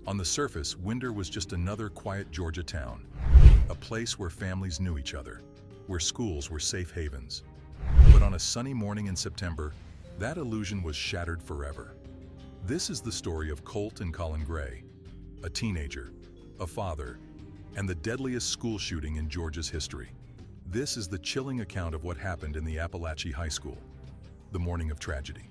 On the surface, Winder was just another quiet Georgia town, a place where families knew each other, where schools were safe havens. But on a sunny morning in September, that illusion was shattered forever. This is the story of Colt and Colin Gray, a teenager, a father, and the deadliest school shooting in Georgia's history. This is the chilling account of what happened in the Apalachee High School, the morning of tragedy.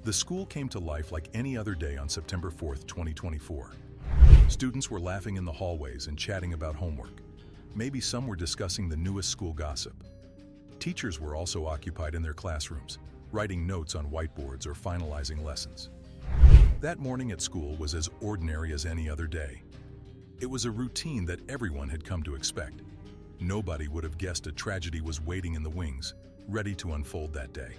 The school came to life like any other day on September 4th, 2024. Students were laughing in the hallways and chatting about homework. Maybe some were discussing the newest school gossip. Teachers were also occupied in their classrooms, writing notes on whiteboards or finalizing lessons. That morning at school was as ordinary as any other day. It was a routine that everyone had come to expect. Nobody would have guessed a tragedy was waiting in the wings, ready to unfold that day.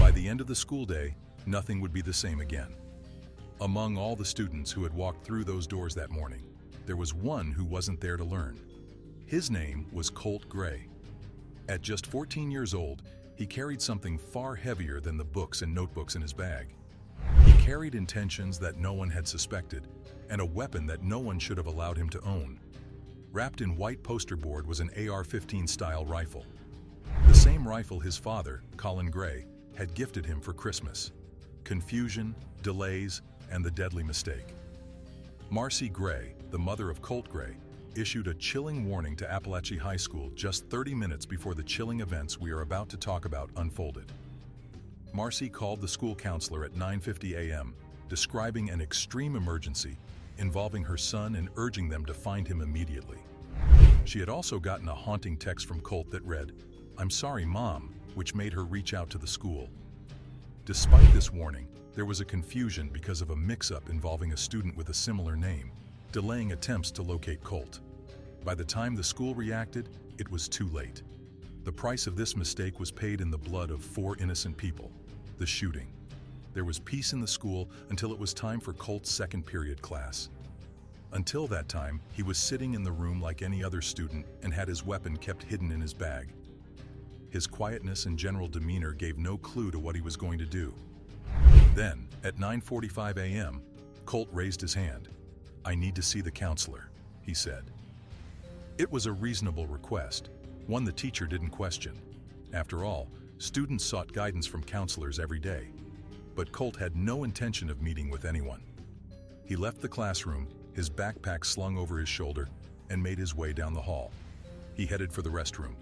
By the end of the school day, nothing would be the same again. Among all the students who had walked through those doors that morning, there was one who wasn't there to learn. His name was Colt Gray. At just 14 years old, he carried something far heavier than the books and notebooks in his bag. He carried intentions that no one had suspected, and a weapon that no one should have allowed him to own. Wrapped in white poster board was an AR-15 style rifle. The same rifle his father, Colin Gray, had gifted him for Christmas. Confusion, delays, and the deadly mistake. Marcy Gray, the mother of Colt Gray, issued a chilling warning to Apalachee High School just 30 minutes before the chilling events we are about to talk about unfolded. Marcy called the school counselor at 9:50 a.m., describing an extreme emergency involving her son and urging them to find him immediately. She had also gotten a haunting text from Colt that read, "I'm sorry, Mom," which made her reach out to the school. Despite this warning, there was a confusion because of a mix-up involving a student with a similar name, delaying attempts to locate Colt. By the time the school reacted, it was too late. The price of this mistake was paid in the blood of 4 innocent people, the shooting. There was peace in the school until it was time for Colt's second period class. Until that time, he was sitting in the room like any other student and had his weapon kept hidden in his bag. His quietness and general demeanor gave no clue to what he was going to do. Then, at 9:45 a.m., Colt raised his hand. "I need to see the counselor," he said. It was a reasonable request, one the teacher didn't question. After all, students sought guidance from counselors every day. But Colt had no intention of meeting with anyone. He left the classroom, his backpack slung over his shoulder, and made his way down the hall. He headed for the restroom.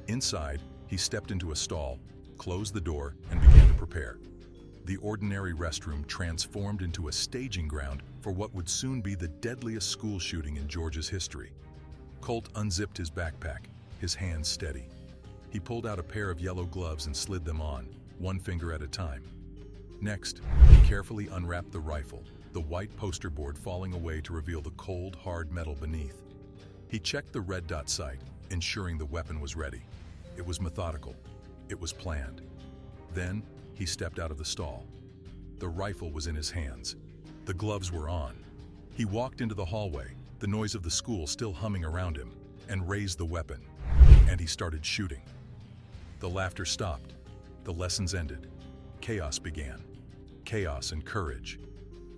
Inside, he stepped into a stall, closed the door, and began to prepare. The ordinary restroom transformed into a staging ground for what would soon be the deadliest school shooting in Georgia's history. Colt unzipped his backpack, his hands steady. He pulled out a pair of yellow gloves and slid them on, one finger at a time. Next, he carefully unwrapped the rifle, the white poster board falling away to reveal the cold, hard metal beneath. He checked the red dot sight, ensuring the weapon was ready. It was methodical. It was planned. Then, he stepped out of the stall. The rifle was in his hands. The gloves were on. He walked into the hallway, the noise of the school still humming around him, and raised the weapon. And he started shooting. The laughter stopped. The lessons ended. Chaos began. Chaos and courage.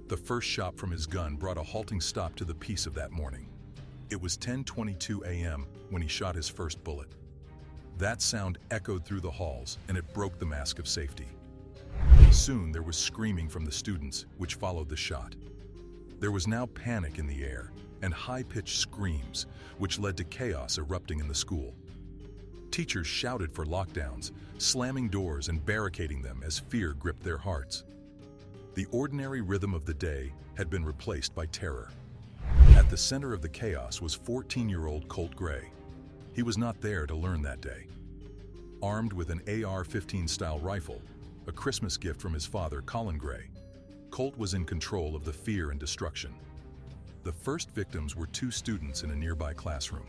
The first shot from his gun brought a halting stop to the peace of that morning. It was 10:22 a.m. when he shot his first bullet. That sound echoed through the halls, and it broke the mask of safety. Soon there was screaming from the students, which followed the shot. There was now panic in the air, and high-pitched screams, which led to chaos erupting in the school. Teachers shouted for lockdowns, slamming doors and barricading them as fear gripped their hearts. The ordinary rhythm of the day had been replaced by terror. At the center of the chaos was 14-year-old Colt Gray. He was not there to learn that day. Armed with an AR-15 style rifle, a Christmas gift from his father, Colin Gray, Colt was in control of the fear and destruction. The first victims were 2 students in a nearby classroom.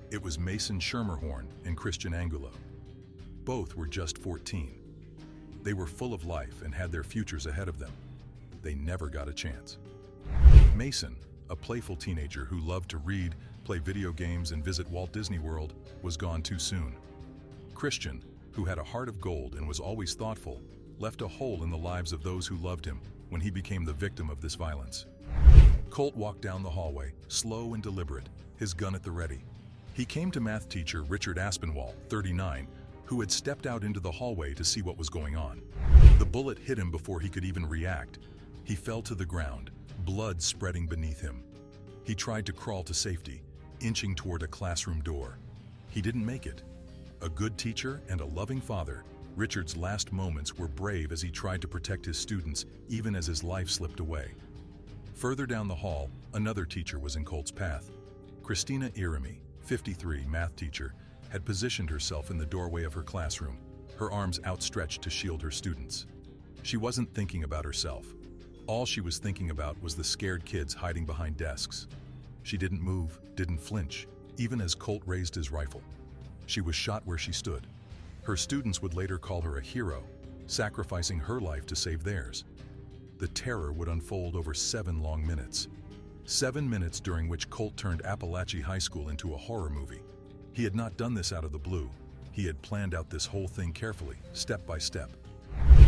It was Mason Schermerhorn and Christian Angulo. Both were just 14. They were full of life and had their futures ahead of them. They never got a chance. Mason, a playful teenager who loved to read, play video games, and visit Walt Disney World, was gone too soon. Christian, who had a heart of gold and was always thoughtful, left a hole in the lives of those who loved him when he became the victim of this violence. Colt walked down the hallway, slow and deliberate, his gun at the ready. He came to math teacher Richard Aspinwall, 39, who had stepped out into the hallway to see what was going on. The bullet hit him before he could even react. He fell to the ground, blood spreading beneath him. He tried to crawl to safety, inching toward a classroom door. He didn't make it. A good teacher and a loving father, Richard's last moments were brave as he tried to protect his students even as his life slipped away. Further down the hall, another teacher was in Colt's path. Christina Iremi, 53, math teacher, had positioned herself in the doorway of her classroom, her arms outstretched to shield her students. She wasn't thinking about herself. All she was thinking about was the scared kids hiding behind desks. She didn't move, didn't flinch, even as Colt raised his rifle. She was shot where she stood. Her students would later call her a hero, sacrificing her life to save theirs. The terror would unfold over 7 long minutes. 7 minutes during which Colt turned Apalachee High School into a horror movie. He had not done this out of the blue. He had planned out this whole thing carefully, step by step.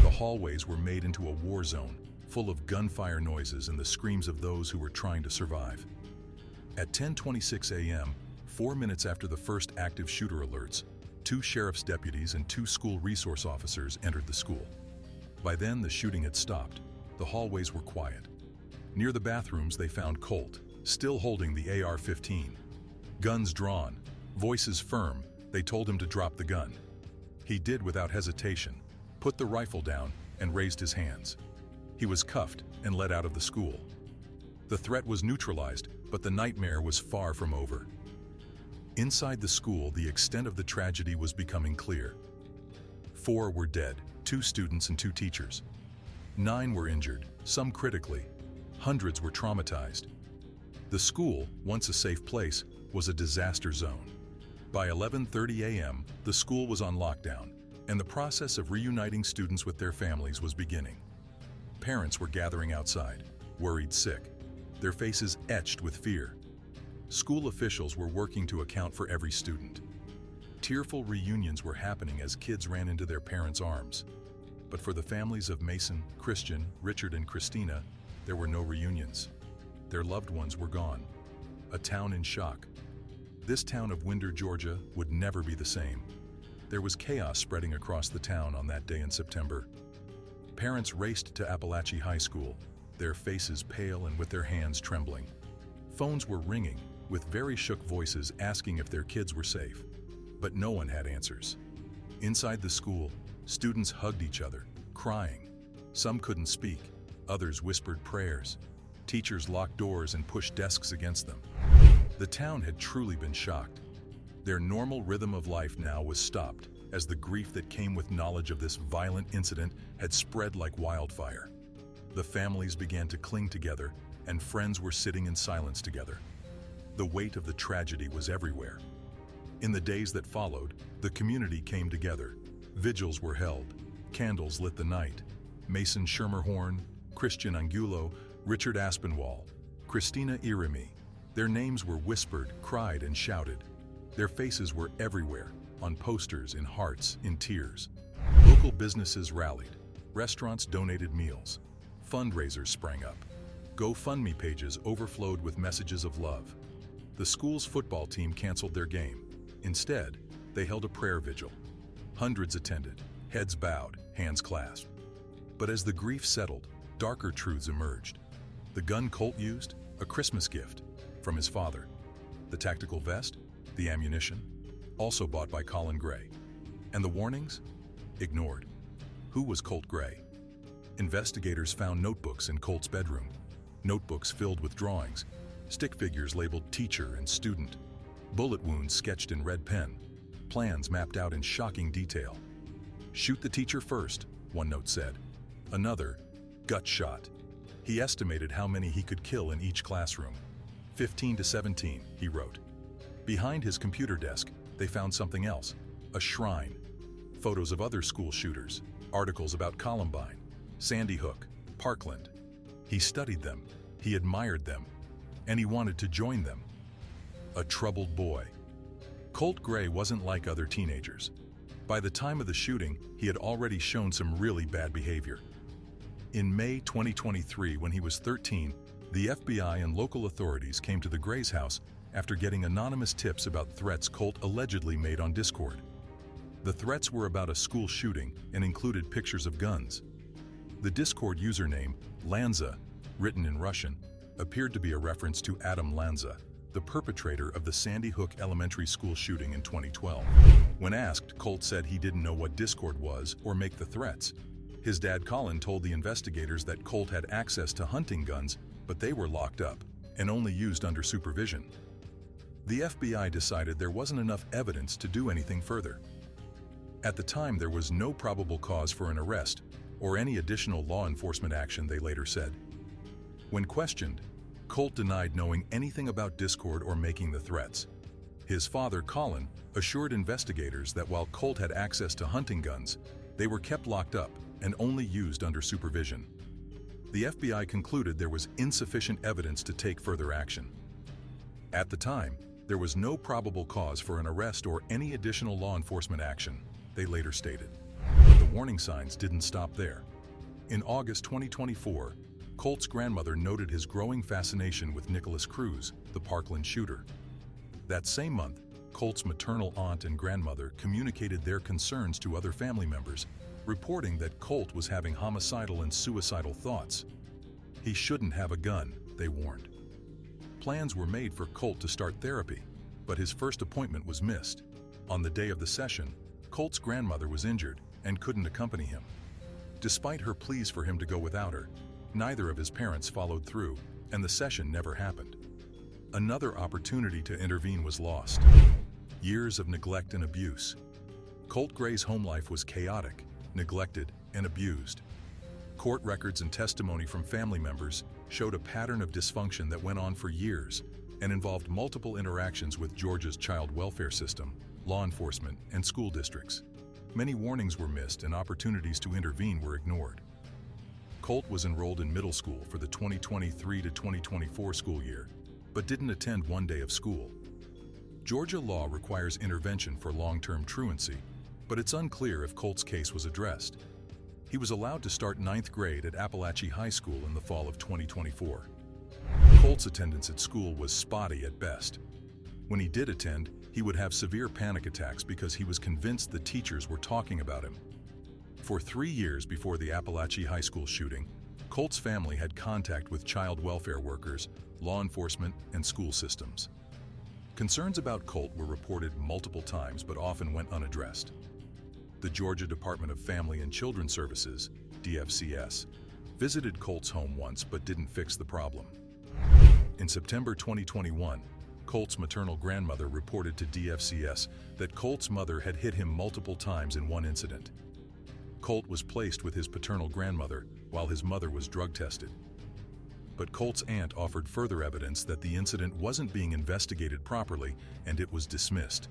The hallways were made into a war zone, full of gunfire noises and the screams of those who were trying to survive. At 10:26 a.m., 4 minutes after the first active shooter alerts, 2 sheriff's deputies and 2 school resource officers entered the school. By then, the shooting had stopped. The hallways were quiet. Near the bathrooms, they found Colt, still holding the AR-15. Guns drawn, voices firm, they told him to drop the gun. He did without hesitation, put the rifle down, and raised his hands. He was cuffed and led out of the school. The threat was neutralized, but the nightmare was far from over. Inside the school, the extent of the tragedy was becoming clear. 4 were dead, 2 students and 2 teachers. 9 were injured, some critically. Hundreds were traumatized. The school, once a safe place, was a disaster zone. By 11:30 a.m., the school was on lockdown, and the process of reuniting students with their families was beginning. Parents were gathering outside, worried sick, their faces etched with fear. School officials were working to account for every student. Tearful reunions were happening as kids ran into their parents' arms. But for the families of Mason, Christian, Richard, and Christina, there were no reunions. Their loved ones were gone. A town in shock. This town of Winder, Georgia, would never be the same. There was chaos spreading across the town on that day in September. Parents raced to Apalachee High School, their faces pale and with their hands trembling. Phones were ringing, with very shook voices asking if their kids were safe. But no one had answers. Inside the school, students hugged each other, crying. Some couldn't speak, others whispered prayers. Teachers locked doors and pushed desks against them. The town had truly been shocked. Their normal rhythm of life now was stopped, as the grief that came with knowledge of this violent incident had spread like wildfire. The families began to cling together, and friends were sitting in silence together. The weight of the tragedy was everywhere. In the days that followed, the community came together. Vigils were held. Candles lit the night. Mason Schermerhorn, Christian Angulo, Richard Aspinwall, Christina Iremi. Their names were whispered, cried, and shouted. Their faces were everywhere, on posters, in hearts, in tears. Local businesses rallied. Restaurants donated meals. Fundraisers sprang up. GoFundMe pages overflowed with messages of love. The school's football team canceled their game. Instead, they held a prayer vigil. Hundreds attended, heads bowed, hands clasped. But as the grief settled, darker truths emerged. The gun Colt used, a Christmas gift from his father. The tactical vest, the ammunition, also bought by Colin Gray. And the warnings? Ignored. Who was Colt Gray? Investigators found notebooks in Colt's bedroom. Notebooks filled with drawings, stick figures labeled teacher and student, bullet wounds sketched in red pen, plans mapped out in shocking detail. Shoot the teacher first, one note said. Another, gut shot. He estimated how many he could kill in each classroom. 15 to 17, he wrote. Behind his computer desk, they found something else, a shrine. Photos of other school shooters, articles about Columbine, Sandy Hook, Parkland. He studied them, he admired them, and he wanted to join them. A troubled boy. Colt Gray wasn't like other teenagers. By the time of the shooting, he had already shown some really bad behavior. In May 2023, when he was 13, the FBI and local authorities came to the Gray's house after getting anonymous tips about threats Colt allegedly made on Discord. The threats were about a school shooting and included pictures of guns. The Discord username, Lanza, written in Russian, appeared to be a reference to Adam Lanza, the perpetrator of the Sandy Hook Elementary School shooting in 2012. When asked, Colt said he didn't know what Discord was or make the threats. His dad Colin told the investigators that Colt had access to hunting guns, but they were locked up and only used under supervision. The FBI decided there wasn't enough evidence to do anything further. At the time, there was no probable cause for an arrest or any additional law enforcement action, they later said. When questioned, Colt denied knowing anything about Discord or making the threats. His father, Colin, assured investigators that while Colt had access to hunting guns, they were kept locked up and only used under supervision. The FBI concluded there was insufficient evidence to take further action. At the time, there was no probable cause for an arrest or any additional law enforcement action, they later stated. But the warning signs didn't stop there. In August 2024, Colt's grandmother noted his growing fascination with Nicholas Cruz, the Parkland shooter. That same month, Colt's maternal aunt and grandmother communicated their concerns to other family members, reporting that Colt was having homicidal and suicidal thoughts. He shouldn't have a gun, they warned. Plans were made for Colt to start therapy, but his first appointment was missed. On the day of the session, Colt's grandmother was injured and couldn't accompany him. Despite her pleas for him to go without her, neither of his parents followed through, and the session never happened. Another opportunity to intervene was lost. Years of neglect and abuse. Colt Gray's home life was chaotic, neglected, and abused. Court records and testimony from family members showed a pattern of dysfunction that went on for years and involved multiple interactions with Georgia's child welfare system, law enforcement, and school districts. Many warnings were missed and opportunities to intervene were ignored. Colt was enrolled in middle school for the 2023 to 2024 school year, but didn't attend one day of school. Georgia law requires intervention for long-term truancy, but it's unclear if Colt's case was addressed. He was allowed to start 9th grade at Apalachee High School in the fall of 2024. Colt's attendance at school was spotty at best. When he did attend, he would have severe panic attacks because he was convinced the teachers were talking about him. For 3 years before the Apalachee High School shooting, Colt's family had contact with child welfare workers, law enforcement, and school systems. Concerns about Colt were reported multiple times but often went unaddressed. The Georgia Department of Family and Children Services, DFCS, visited Colt's home once but didn't fix the problem. In September 2021, Colt's maternal grandmother reported to DFCS that Colt's mother had hit him multiple times in one incident. Colt was placed with his paternal grandmother while his mother was drug tested. But Colt's aunt offered further evidence that the incident wasn't being investigated properly and it was dismissed.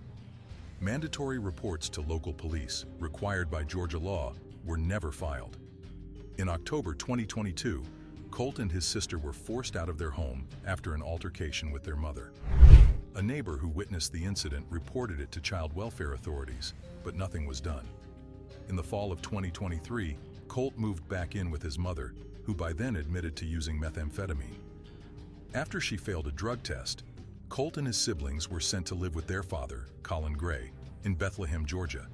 Mandatory reports to local police, required by Georgia law, were never filed. In October 2022, Colt and his sister were forced out of their home after an altercation with their mother. A neighbor who witnessed the incident reported it to child welfare authorities, but nothing was done. In the fall of 2023, Colt moved back in with his mother, who by then admitted to using methamphetamine. After she failed a drug test, Colt and his siblings were sent to live with their father, Colin Gray, in Bethlehem, Georgia.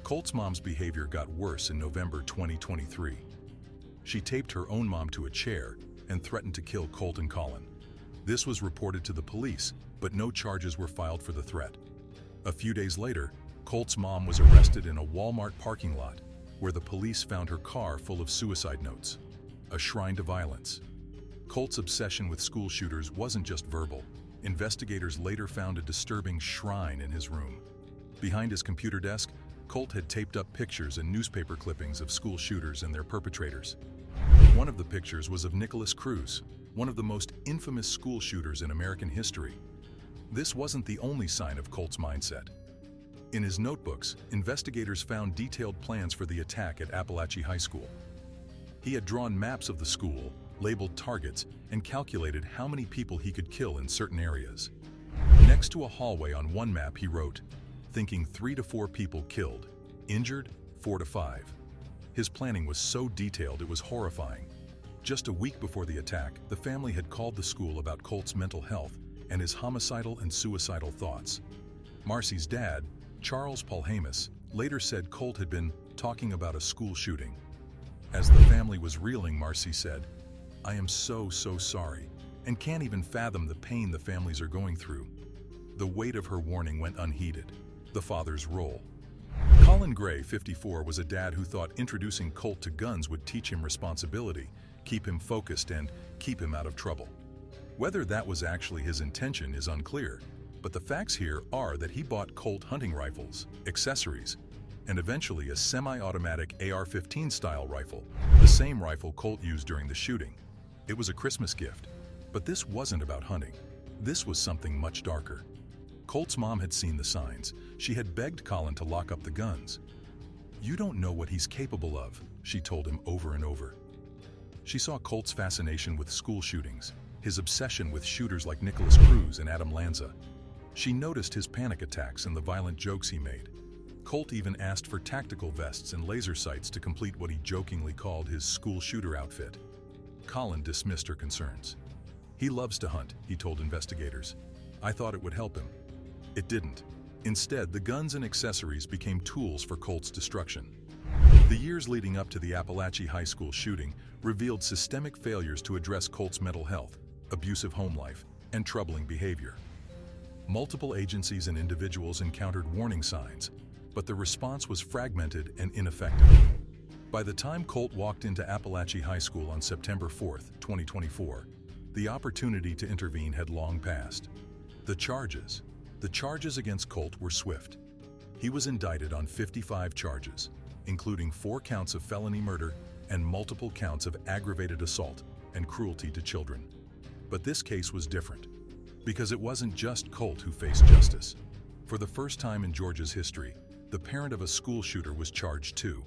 Colt's mom's behavior got worse in November 2023. She taped her own mom to a chair and threatened to kill Colt and Colin. This was reported to the police, but no charges were filed for the threat. A few days later, Colt's mom was arrested in a Walmart parking lot, where the police found her car full of suicide notes, a shrine to violence. Colt's obsession with school shooters wasn't just verbal. Investigators later found a disturbing shrine in his room. Behind his computer desk, Colt had taped up pictures and newspaper clippings of school shooters and their perpetrators. One of the pictures was of Nicholas Cruz, one of the most infamous school shooters in American history. This wasn't the only sign of Colt's mindset. In his notebooks, investigators found detailed plans for the attack at Apalachee High School. He had drawn maps of the school, labeled targets, and calculated how many people he could kill in certain areas. Next to a hallway on one map, he wrote, thinking 3 to 4 people killed, injured 4 to 5. His planning was so detailed it was horrifying. Just a week before the attack, the family had called the school about Colt's mental health and his homicidal and suicidal thoughts. Marcy's dad, Charles Polhamus, later said Colt had been talking about a school shooting. As the family was reeling, Marcy said, "I am so sorry, and can't even fathom the pain the families are going through." The weight of her warning went unheeded. The father's role. Colin Gray, 54, was a dad who thought introducing Colt to guns would teach him responsibility, keep him focused, and keep him out of trouble. Whether that was actually his intention is unclear, but the facts here are that he bought Colt hunting rifles, accessories, and eventually a semi-automatic AR-15 style rifle, the same rifle Colt used during the shooting. It was a Christmas gift. But this wasn't about hunting. This was something much darker. Colt's mom had seen the signs. She had begged Colin to lock up the guns. "You don't know what he's capable of," she told him over and over. She saw Colt's fascination with school shootings, his obsession with shooters like Nicholas Cruz and Adam Lanza. She noticed his panic attacks and the violent jokes he made. Colt even asked for tactical vests and laser sights to complete what he jokingly called his school shooter outfit. Colin dismissed her concerns. "He loves to hunt," he told investigators. "I thought it would help him." It didn't. Instead, the guns and accessories became tools for Colt's destruction. The years leading up to the Apalachee High School shooting revealed systemic failures to address Colt's mental health, abusive home life, and troubling behavior. Multiple agencies and individuals encountered warning signs, but the response was fragmented and ineffective. By the time Colt walked into Apalachee High School on September 4, 2024, the opportunity to intervene had long passed. The charges against Colt were swift. He was indicted on 55 charges, including 4 counts of felony murder and multiple counts of aggravated assault and cruelty to children. But this case was different, because it wasn't just Colt who faced justice. For the first time in Georgia's history, the parent of a school shooter was charged too.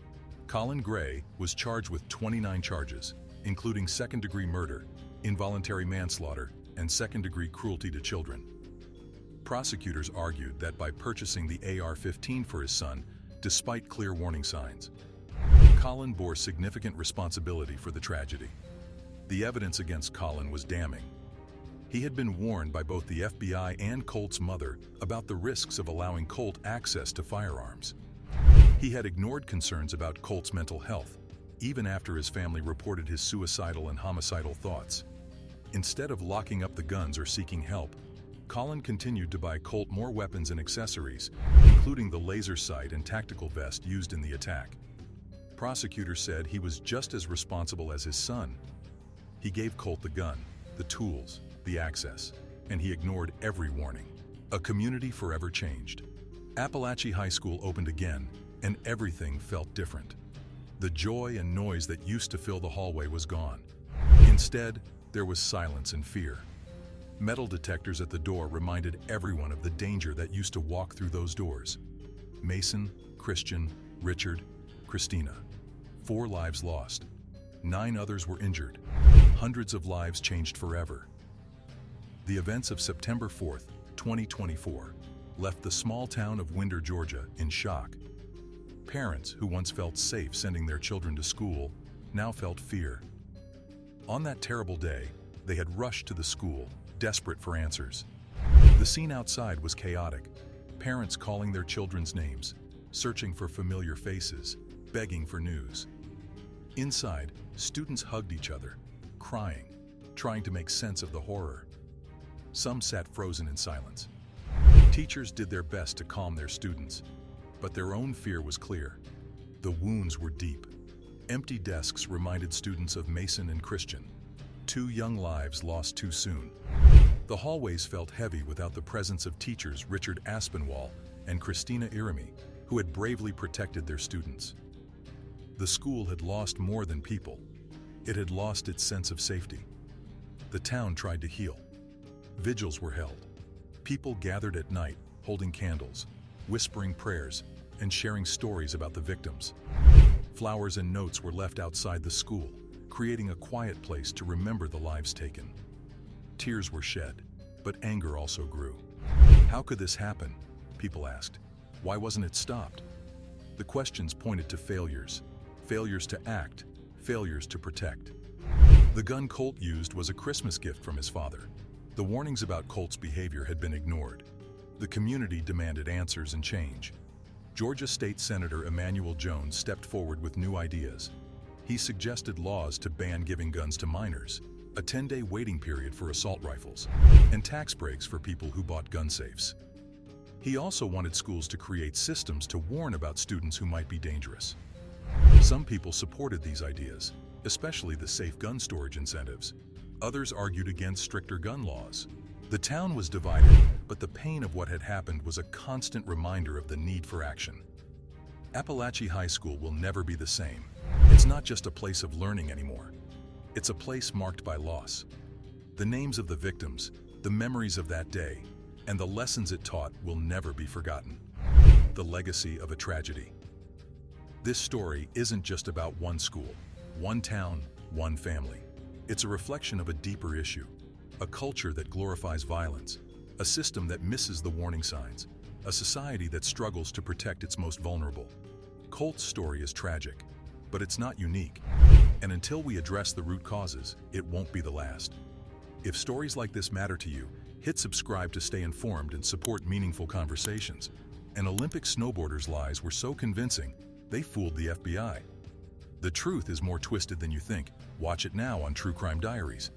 Colin Gray was charged with 29 charges, including second-degree murder, involuntary manslaughter, and second-degree cruelty to children. Prosecutors argued that by purchasing the AR-15 for his son, despite clear warning signs, Colin bore significant responsibility for the tragedy. The evidence against Colin was damning. He had been warned by both the FBI and Colt's mother about the risks of allowing Colt access to firearms. He had ignored concerns about Colt's mental health, even after his family reported his suicidal and homicidal thoughts. Instead of locking up the guns or seeking help, Colin continued to buy Colt more weapons and accessories, including the laser sight and tactical vest used in the attack. Prosecutors said he was just as responsible as his son. He gave Colt the gun, the tools, the access, and he ignored every warning. A community forever changed. Apalachee High School opened again, and everything felt different. The joy and noise that used to fill the hallway was gone. Instead, there was silence and fear. Metal detectors at the door reminded everyone of the danger that used to walk through those doors. Mason, Christian, Richard, Christina. 4 lives lost. 9 others were injured. Hundreds of lives changed forever. The events of September 4, 2024, left the small town of Winder, Georgia, in shock. Parents who once felt safe sending their children to school now felt fear. On that terrible day, they had rushed to the school, desperate for answers. The scene outside was chaotic. Parents calling their children's names, searching for familiar faces, begging for news. Inside, students hugged each other, crying, trying to make sense of the horror. Some sat frozen in silence. Teachers did their best to calm their students, but their own fear was clear. The wounds were deep. Empty desks reminded students of Mason and Christian, 2 young lives lost too soon. The hallways felt heavy without the presence of teachers Richard Aspinwall and Christina Irami, who had bravely protected their students. The school had lost more than people. It had lost its sense of safety. The town tried to heal. Vigils were held. People gathered at night, holding candles, whispering prayers, and sharing stories about the victims. Flowers and notes were left outside the school, creating a quiet place to remember the lives taken. Tears were shed, but anger also grew. How could this happen? People asked. Why wasn't it stopped? The questions pointed to failures. failures to act, failures to protect. The gun Colt used was a Christmas gift from his father. The warnings about Colt's behavior had been ignored. The community demanded answers and change. Georgia State Senator Emanuel Jones stepped forward with new ideas. He suggested laws to ban giving guns to minors, a 10-day waiting period for assault rifles, and tax breaks for people who bought gun safes. He also wanted schools to create systems to warn about students who might be dangerous. Some people supported these ideas, especially the safe gun storage incentives. Others argued against stricter gun laws. The town was divided, but the pain of what had happened was a constant reminder of the need for action. Apalachee High School will never be the same. It's not just a place of learning anymore. It's a place marked by loss. The names of the victims, the memories of that day, and the lessons it taught will never be forgotten. The legacy of a tragedy. This story isn't just about one school, one town, one family. It's a reflection of a deeper issue. A culture that glorifies violence, a system that misses the warning signs, a society that struggles to protect its most vulnerable. Colt's story is tragic, but it's not unique. And until we address the root causes, it won't be the last. If stories like this matter to you, hit subscribe to stay informed and support meaningful conversations. An Olympic snowboarder's lies were so convincing, they fooled the FBI. The truth is more twisted than you think. Watch it now on True Crime Diaries.